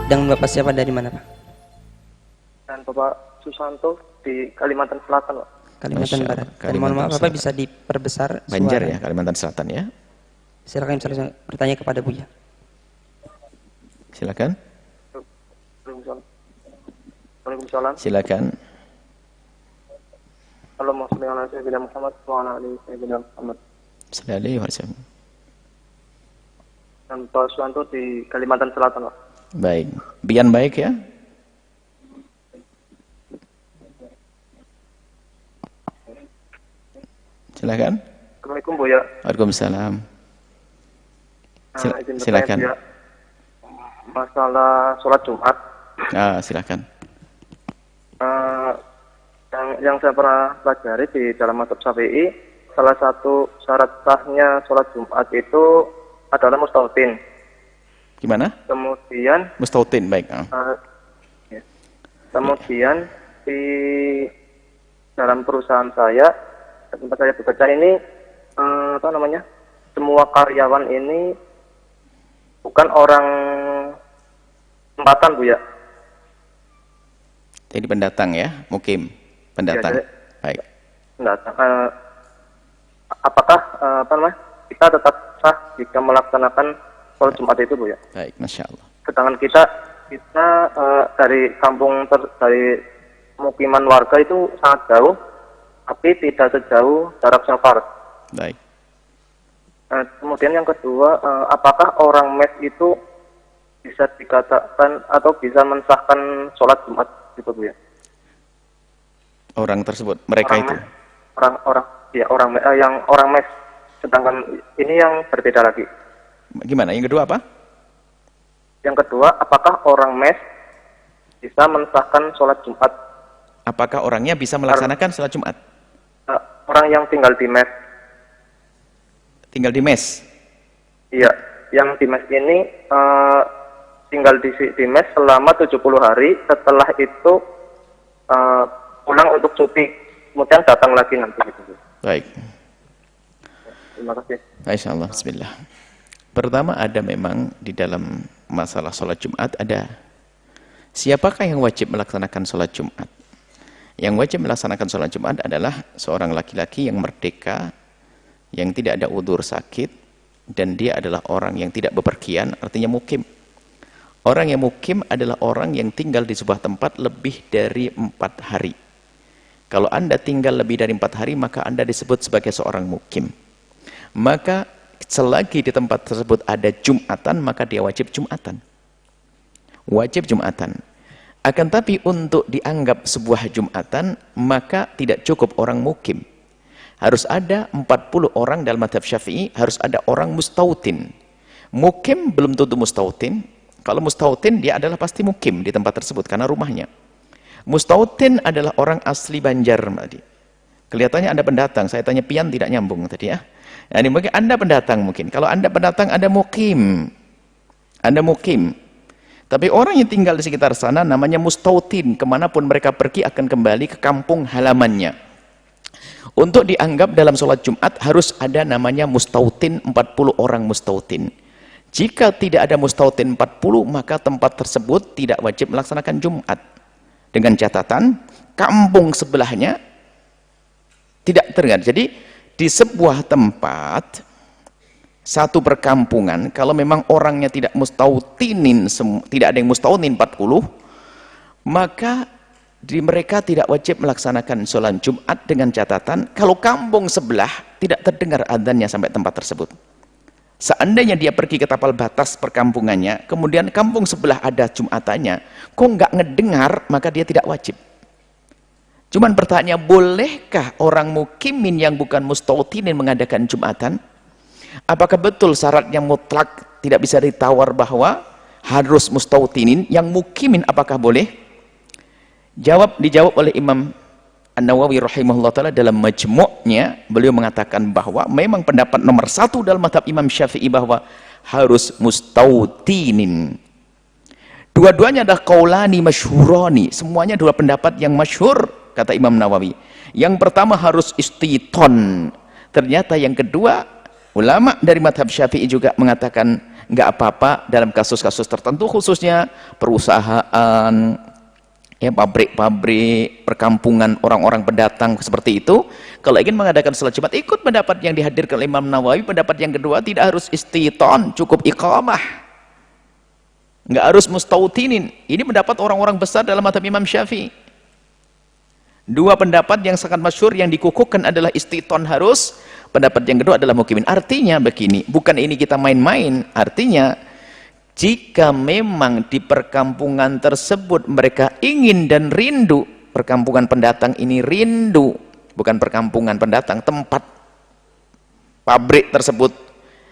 Dengan Bapak siapa dari mana, Pak? Dan Bapak Susanto di Kalimantan Selatan, Pak. Kalimantan Barat. Dan mohon Kalimantan maaf Bapak Selatan. bisa diperbesar Banjar suara. ya, Kalimantan Selatan ya. Silakan bisa bertanya kepada Buya. Silakan. Waalaikumsalam. Silakan. Allahumma sholli ala sayyidina Muhammad wa ala ali sayyidina Muhammad. Sallallahu alaihi wasallam. Dan Pak Susanto di Kalimantan Selatan, Pak. Baik. Bian baik ya. Silakan. Assalamualaikum, Buya. Waalaikumsalam. Izin bertanya, Silakan. Buya. Masalah sholat Jumat. Silakan. Yang saya pernah pelajari di dalam mazhab Syafi'i, salah satu syarat sahnya sholat Jumat itu adalah mustautin. Gimana? Kemudian Mustautin, baik. ya. Kemudian di dalam perusahaan saya, tempat saya bekerja ini, semua karyawan ini bukan orang tempatan, Bu ya. Jadi pendatang ya, mukim, pendatang. Ya, Baik. Pendatang. Apakah kita tetap sah jika melaksanakan sholat Jumat itu, Bu ya? Baik, Masya Allah. Sedangkan kita dari kampung dari mukiman warga itu sangat jauh, tapi tidak sejauh jarak safar. Baik. Kemudian yang kedua, apakah orang mes itu bisa dikatakan atau bisa mensahkan sholat Jumat itu, Bu ya? Orang tersebut, mereka itu. Orang mes. Sedangkan ini yang berbeda lagi. Gimana? Yang kedua apa? Yang kedua, apakah orang mes bisa mensahkan sholat Jumat? Apakah orangnya bisa melaksanakan sholat Jumat? Orang yang tinggal di mes. Tinggal di mes? Iya, yang di mes ini tinggal di mes selama 70 hari, setelah itu pulang untuk cuti, kemudian datang lagi nanti gitu. Baik. Terima kasih. Insya Allah, bismillah. Pertama ada memang di dalam masalah sholat Jumat ada siapakah yang wajib melaksanakan sholat Jumat? Yang wajib melaksanakan sholat Jumat adalah seorang laki-laki yang merdeka, yang tidak ada udzur sakit, dan dia adalah orang yang tidak bepergian, artinya mukim. Orang yang mukim adalah orang yang tinggal di sebuah tempat lebih dari 4 hari. Kalau Anda tinggal lebih dari 4 hari, maka Anda disebut sebagai seorang mukim. Maka selagi di tempat tersebut ada Jumatan, maka dia wajib Jumatan. Wajib Jumatan. Akan tapi untuk dianggap sebuah Jumatan, maka tidak cukup orang mukim. Harus ada 40 orang dalam mazhab Syafi'i, harus ada orang mustautin. Mukim belum tentu mustautin. Kalau mustautin, dia adalah pasti mukim di tempat tersebut karena rumahnya. Mustautin adalah orang asli Banjar tadi. Kelihatannya Anda pendatang, saya tanya pian tidak nyambung tadi ya. Nah, ini mungkin Anda pendatang mungkin. Kalau Anda pendatang, Anda mukim. Anda mukim. Tapi orang yang tinggal di sekitar sana namanya mustautin. Kemanapun mereka pergi akan kembali ke kampung halamannya. Untuk dianggap dalam sholat Jumat harus ada namanya mustautin, 40 orang mustautin. Jika tidak ada mustautin 40, maka tempat tersebut tidak wajib melaksanakan Jumat. Dengan catatan, kampung sebelahnya tidak terdengar. Jadi, di sebuah tempat, satu perkampungan, kalau memang orangnya tidak mustautinin, tidak ada yang mustautin 40, maka mereka tidak wajib melaksanakan sholat Jumat dengan catatan, kalau kampung sebelah tidak terdengar adzannya sampai tempat tersebut. Seandainya dia pergi ke tapal batas perkampungannya, kemudian kampung sebelah ada Jumatannya, kok nggak ngedengar, maka dia tidak wajib. Cuman pertanyaannya, bolehkah orang mukimin yang bukan mustautinin mengadakan Jumatan? Apakah betul syaratnya mutlak, tidak bisa ditawar bahwa harus mustautinin, yang mukimin apakah boleh? Dijawab oleh Imam An-Nawawi rahimahullah ta'ala dalam majmu'nya, beliau mengatakan bahwa memang pendapat nomor 1 dalam mazhab Imam Syafi'i bahwa harus mustautinin. Dua-duanya adalah qaulani masyhurani, semuanya dua pendapat yang masyhur, kata Imam Nawawi. Yang pertama harus istiton. Ternyata yang kedua, ulama dari mazhab Syafi'i juga mengatakan nggak apa-apa dalam kasus-kasus tertentu, khususnya perusahaan, ya pabrik-pabrik, perkampungan, orang-orang pendatang seperti itu, kalau ingin mengadakan sholat Jumat, ikut pendapat yang dihadirkan oleh Imam Nawawi. Pendapat yang kedua, tidak harus istiton, cukup iqamah, nggak harus mustautinin. Ini pendapat orang-orang besar dalam mazhab Imam Syafi'i. Dua pendapat yang sangat masyhur yang dikukuhkan adalah istiton harus, pendapat yang kedua adalah mukimin. Artinya begini, bukan ini kita main-main, artinya jika memang di perkampungan tersebut mereka ingin dan rindu, perkampungan pendatang ini rindu, bukan perkampungan pendatang, tempat pabrik tersebut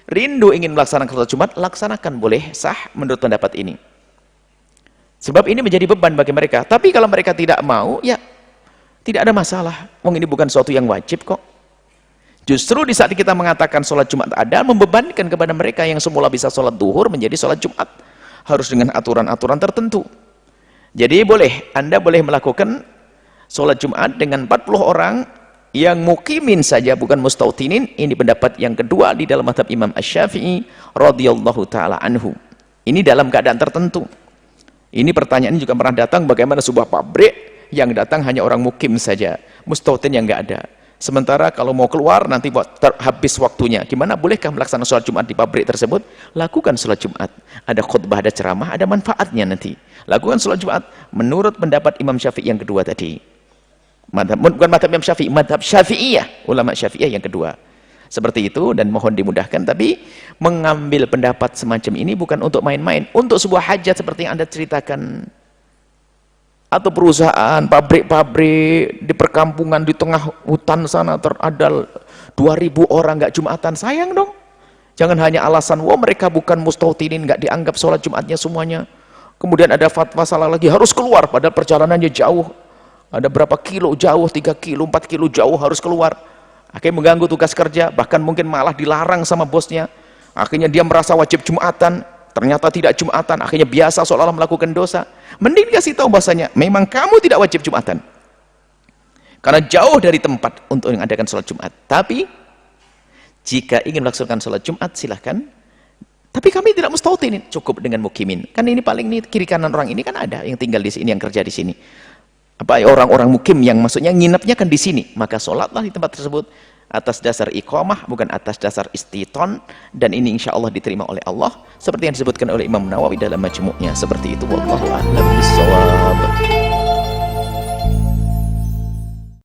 rindu ingin melaksanakan sholat Jumat, laksanakan, boleh, sah menurut pendapat ini. Sebab ini menjadi beban bagi mereka. Tapi kalau mereka tidak mau, ya tidak ada masalah. Wong ini bukan suatu yang wajib kok. Justru di saat kita mengatakan sholat Jumat ada, membebankan kepada mereka yang semula bisa sholat duhur menjadi sholat Jumat. Harus dengan aturan-aturan tertentu. Jadi boleh, Anda boleh melakukan sholat Jumat dengan 40 orang yang mukimin saja, bukan mustautinin. Ini pendapat yang kedua di dalam mazhab Imam Asy-Syafi'i radhiyallahu ta'ala anhu. Ini dalam keadaan tertentu. Ini pertanyaan juga pernah datang, bagaimana sebuah pabrik yang datang hanya orang mukim saja, mustautin yang nggak ada. Sementara kalau mau keluar nanti habis waktunya, gimana, bolehkah melaksanakan sholat Jumat di pabrik tersebut? Lakukan sholat Jumat, ada khutbah, ada ceramah, ada manfaatnya nanti. Lakukan sholat Jumat menurut pendapat Imam Syafi'i yang kedua tadi. Bukan madhab Imam Syafi'i, madhab Syafi'iyah, ulama Syafi'iyah yang kedua. Seperti itu, dan mohon dimudahkan. Tapi mengambil pendapat semacam ini bukan untuk main-main, untuk sebuah hajat seperti yang Anda ceritakan, atau perusahaan, pabrik-pabrik di perkampungan di tengah hutan sana ada 2000 orang nggak Jumatan, sayang dong. Jangan hanya alasan wah mereka bukan mustautinin, nggak dianggap sholat Jumatnya semuanya. Kemudian ada fatwa salah lagi, harus keluar padahal perjalanannya jauh, ada berapa kilo jauh, 3 kilo 4 kilo jauh harus keluar. Akhirnya mengganggu tugas kerja, bahkan mungkin malah dilarang sama bosnya. Akhirnya dia merasa wajib Jumatan, ternyata tidak Jumatan, akhirnya biasa seolah-olah melakukan dosa. Mending kasih tahu bahasanya, memang kamu tidak wajib Jumatan. Karena jauh dari tempat untuk mengadakan sholat Jumat. Tapi, jika ingin melaksanakan sholat Jumat, silahkan. Tapi kami tidak mustautinin, cukup dengan mukimin. Kan ini paling nih, kiri kanan orang ini kan ada yang tinggal di sini, yang kerja di sini. Apa orang-orang mukim yang maksudnya nginepnya kan di sini. Maka sholatlah di tempat tersebut atas dasar iqamah, bukan atas dasar istiton, dan ini insya Allah diterima oleh Allah seperti yang disebutkan oleh Imam Nawawi dalam majmu'nya. Seperti itu, wallahu a'lam bishawab.